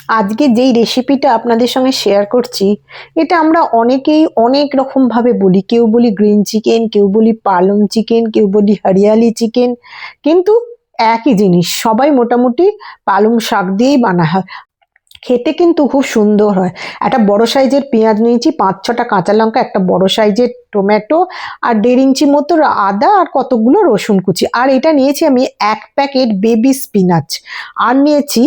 আজকে যেই রেসিপিটা আপনাদের সঙ্গে শেয়ার করছি, এটা আমরা অনেকেই অনেক রকম ভাবে বলি। কেউ বলি গ্রিন চিকেন, কেউ বলি পালং চিকেন, কেউ বলি হরিয়ালি চিকেন। কিন্তু একই জিনিস, সবাই মোটামুটি পালং শাক দিয়েই বানা হয়। খেতে কিন্তু খুব সুন্দর হয়। একটা বড় সাইজের পেঁয়াজ নিয়েছি, ৫-৬টা কাঁচা লঙ্কা, একটা বড় সাইজের টমেটো, আর ১.৫ ইঞ্চি মতো আদা, আর কতগুলো রসুন কুচি। আর এটা নিয়েছি আমি ১ প্যাকেট বেবি স্পিনাচ, আর নিয়েছি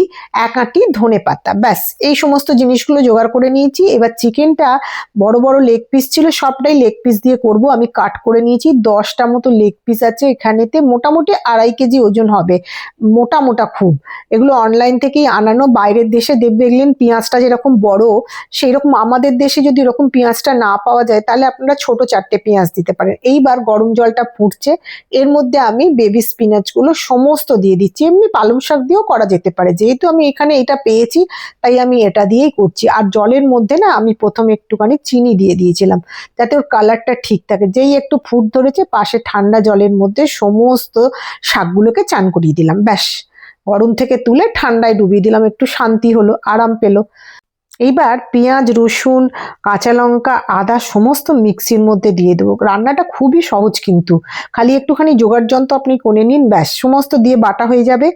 ১ আঁটি ধনেপাতা। ব্যাস এই সমস্ত জিনিসগুলো জোগাড় করে নিয়েছি। এবার চিকেনটা বড় বড় লেগ পিস ছিল, সবটাই লেগ পিস দিয়ে করব। আমি কাট করে নিয়েছি, ১০টা মতো লেগ পিস আছে এখানেতে, মোটামুটি ২.৫ কেজি ওজন হবে, মোটা মোটা খুব। এগুলো অনলাইন থেকেই আনানো। বাইরের দেশে দেখবেন পেঁয়াজটা যেরকম বড়, সেই রকম আমাদের দেশে যদি এরকম পেঁয়াজটা না পাওয়া যায়, তাহলে আপনারা ছোট ৪টে পেঁয়াজ দিতে পারেন। এইবার গরম জলটা ফুটছে, এর মধ্যে আমি বেবি স্পিনাচগুলো সমস্ত দিয়ে দিচ্ছি। এমনি পালং শাক দিয়েও করা যেতে পারে, যেহেতু আমি এখানে এটা পেয়েছি তাই আমি এটা দিয়েই করছি। আর জলের মধ্যে না আমি প্রথমে একটুখানি চিনি দিয়ে দিয়েছিলাম, যাতে ওর কালারটা ঠিক থাকে। যেই একটু ফুট ধরেছে, পাশে ঠান্ডা জলের মধ্যে সমস্ত শাকগুলোকে চান করিয়ে দিলাম। ব্যাস, গরম থেকে তুলে ঠান্ডায় ডুবিয়ে দিলাম, একটু শান্তি হলো, আরাম পেলো। এইবার পেঁয়াজ, রসুন, কাঁচা লঙ্কা, আদা সমস্ত মিক্সির মধ্যে দিয়ে দেবো। রান্নাটা খুবই সহজ, কিন্তু খালি একটুখানি জোগাড় যন্ত্র আপনি করে নিন, ব্যাস সমস্ত দিয়ে বাটা হয়ে যাবে।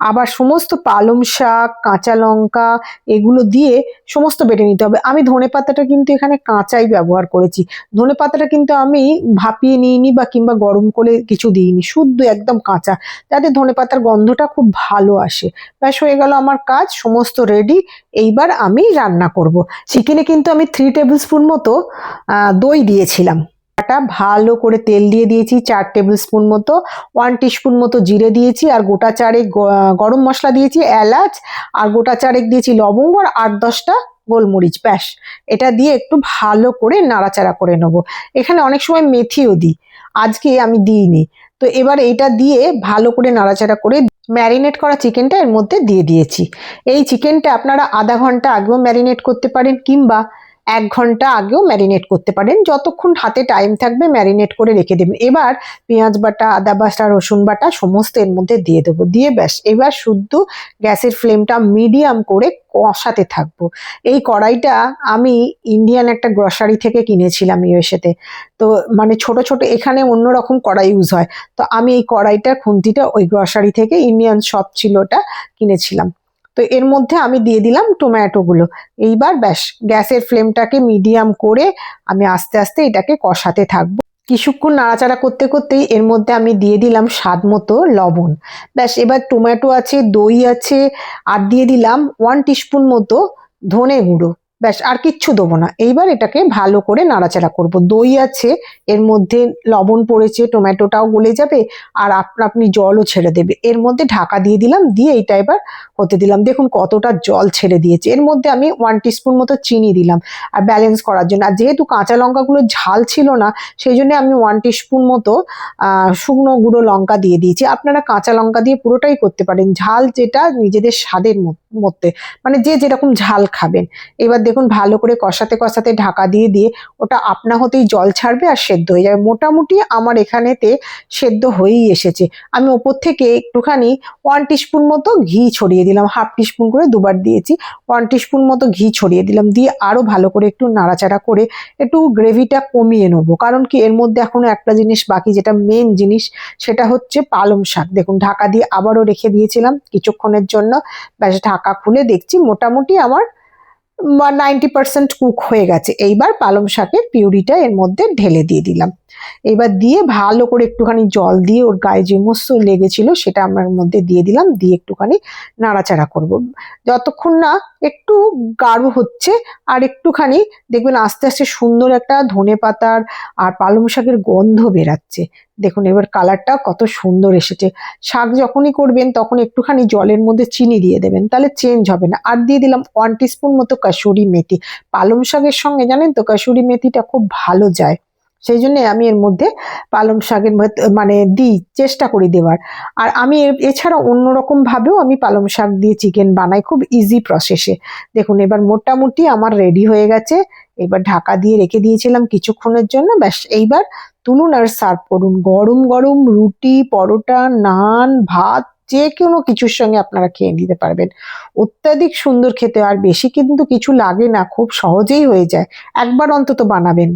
আবার সমস্ত পালং শাক, কাঁচা লঙ্কা এগুলো দিয়ে সমস্ত বেটে নিতে হবে। আমি ধনেপাতাটা কিন্তু এখানে কাঁচাই ব্যবহার করেছি। ধনেপাতাটা কিন্তু আমি ভাপিয়ে নিইনি বা কিংবা গরম করে কিছু দিইনি, শুদ্ধ একদম কাঁচা, যাতে ধনেপাতার গন্ধটা খুব ভালো আসে। ব্যাস হয়ে গেল আমার কাজ, সমস্ত রেডি। এইবার আমি রান্না করব। চিকেনে কিন্তু আমি ৩ টেবিল স্পুন মতো দই দিয়েছিলাম। ভালো করে তেল দিয়ে দিয়েছি ৪ টেবিল স্পুন মতো, 1 টিস্পুন মতো জিরে দিয়েছি, আর গোটা চারেক গরম মশলা দিয়েছি, এলাচ, আর গোটা চারেক দিয়েছি লবঙ্গ, আর ৮-১০টা গোলমরিচ। ব্যাস এটা দিয়ে একটু ভালো করে নাড়াচাড়া করে নেবো। এখানে অনেক সময় মেথিও দিই, আজকে আমি দিইনি। তো এবার এটা দিয়ে ভালো করে নাড়াচাড়া করে ম্যারিনেট করা চিকেনটা এর মধ্যে দিয়ে দিয়েছি। এই চিকেনটা আপনারা আধা ঘন্টা আগেও ম্যারিনেট করতে পারেন, কিংবা ১ ঘন্টা আগেও ম্যারিনেট করতে পারেন। যতক্ষণ হাতে টাইম থাকবে ম্যারিনেট করে রেখে দেবেন। এবার পেঁয়াজ বাটা, আদা বাটা, রসুন বাটা সমস্ত এর মধ্যে দিয়ে দেবো। দিয়ে ব্যাস এবার শুদ্ধ গ্যাসের ফ্লেমটা মিডিয়াম করে কষাতে থাকবো। এই কড়াইটা আমি ইন্ডিয়ান একটা গ্রসারি থেকে কিনেছিলাম ইউএসএতে। তো মানে ছোট ছোট, এখানে অন্যরকম কড়াই ইউজ হয়। তো আমি এই কড়াইটার খুন্তিটা ওই গ্রসারি থেকে, ইন্ডিয়ান শপ ছিল ওটা, কিনেছিলাম। তো এর মধ্যে আমি দিয়ে দিলাম টমেটোগুলো। এইবার ব্যাস গ্যাসের ফ্লেমটাকে মিডিয়াম করে আমি আস্তে আস্তে এটাকে কষাতে থাকবো। কিছুক্ষণ নাড়াচাড়া করতে করতেই এর মধ্যে আমি দিয়ে দিলাম স্বাদ মতো লবণ। ব্যাস এবার টমেটো আছে, দই আছে, আর দিয়ে দিলাম 1 টিস্পুন মতো ধনে গুঁড়ো। ব্যাস আর কিচ্ছু দেবো না। এইবার এটাকে ভালো করে নাড়াচাড়া করব। দই আছে, এর মধ্যে লবণ পড়েছে, টমেটোটাও গলে যাবে, আর আপনি জলও ছেড়ে দেবে। এর মধ্যে ঢাকা দিয়ে দিলাম, দিয়ে এটা এবার হতে দিলাম। দেখুন কতটা জল ছেড়ে দিয়েছে। এর মধ্যে আমি 1 টিস্পুন মতো চিনি দিলাম আর ব্যালেন্স করার জন্য। আর যেহেতু কাঁচা লঙ্কাগুলো ঝাল ছিল না, সেই জন্য আমি 1 টিস্পুন মতো শুকনো গুঁড়ো লঙ্কা দিয়ে দিয়েছি। আপনারা কাঁচা লঙ্কা দিয়ে পুরোটাই করতে পারেন, ঝাল যেটা নিজেদের স্বাদের মধ্যে, মানে যে যেরকম ঝাল খাবেন। এবার দেখুন ভালো করে কষাতে কষাতে ঢাকা দিয়ে দিয়ে ওটা আপনা হতেই জল ছাড়বে আর সেদ্ধ হয়ে যাবে। মোটামুটি আমার এখানেতে সেদ্ধ হয়েই এসেছে। আমি ওপর থেকে একটুখানি 1 টিস্পুন মতো ঘি ছড়িয়ে দিলাম, 1/2 টিস্পুন করে দুবার দিয়েছি। 1 টিস্পুন মতো ঘি ছড়িয়ে দিলাম, দিয়ে আরো ভালো করে একটু নাড়াচাড়া করে একটু গ্রেভিটা কমিয়ে নেবো। কারণ কি, এর মধ্যে এখনো একটা জিনিস বাকি, যেটা মেন জিনিস, সেটা হচ্ছে পালং শাক। দেখুন ঢাকা দিয়ে আবারও রেখে দিয়েছিলাম কিছুক্ষণের জন্য। ব্যাস ঢাকা খুলে দেখছি মোটামুটি আমার 90% কুক হয়ে গেছে। এইবার পালং শাকের পিউরিটা এর মধ্যে ঢেলে দিয়ে দিলাম। এবার দিয়ে ভালো করে একটুখানি জল দিয়ে ওর গায়ে যে মস্ত লেগেছিল সেটা আমার মধ্যে দিয়ে দিলাম, দিয়ে একটুখানি নাড়াচাড়া করব যতক্ষণ না একটু গাঢ় হচ্ছে। আর একটুখানি দেখবেন আস্তে আস্তে সুন্দর একটা ধনেপাতার আর পালং শাকের গন্ধ বেরাচ্ছে। দেখুন এবার কালারটা কত সুন্দর এসেছে। শাক যখনই করবেন তখন একটুখানি জলের মধ্যে চিনি দিয়ে দেবেন, তাহলে চেঞ্জ হবে না। আর দিয়ে দিলাম 1 টিস্পুন মতো কাসুরি মেথি। পালং শাকের সঙ্গে জানেন তো কাসুরি মেথিটা খুব ভালো যায়, সেই জন্য আমি এর মধ্যে পালং শাকের মানে দিই, চেষ্টা করি দেওয়ার। আর আমি এছাড়া অন্যরকম ভাবেও আমি পালং শাক দিয়ে চিকেন বানাই, খুব ইজি প্রসেসে। দেখুন এবার মোটামুটি আমার রেডি হয়ে গেছে। এবার ঢাকা দিয়ে রেখে দিয়েছিলাম কিছুক্ষণের জন্য। ব্যাস এইবার তুলুন আর সার্ভ করুন। গরম গরম রুটি, পরোটা, নান, ভাত যে কোনো কিছুর সঙ্গে আপনারা খেয়ে নিতে পারবেন। অত্যাধিক সুন্দর খেতে, আর বেশি কিন্তু কিছু লাগে না, খুব সহজেই হয়ে যায়। একবার অন্তত বানাবেন।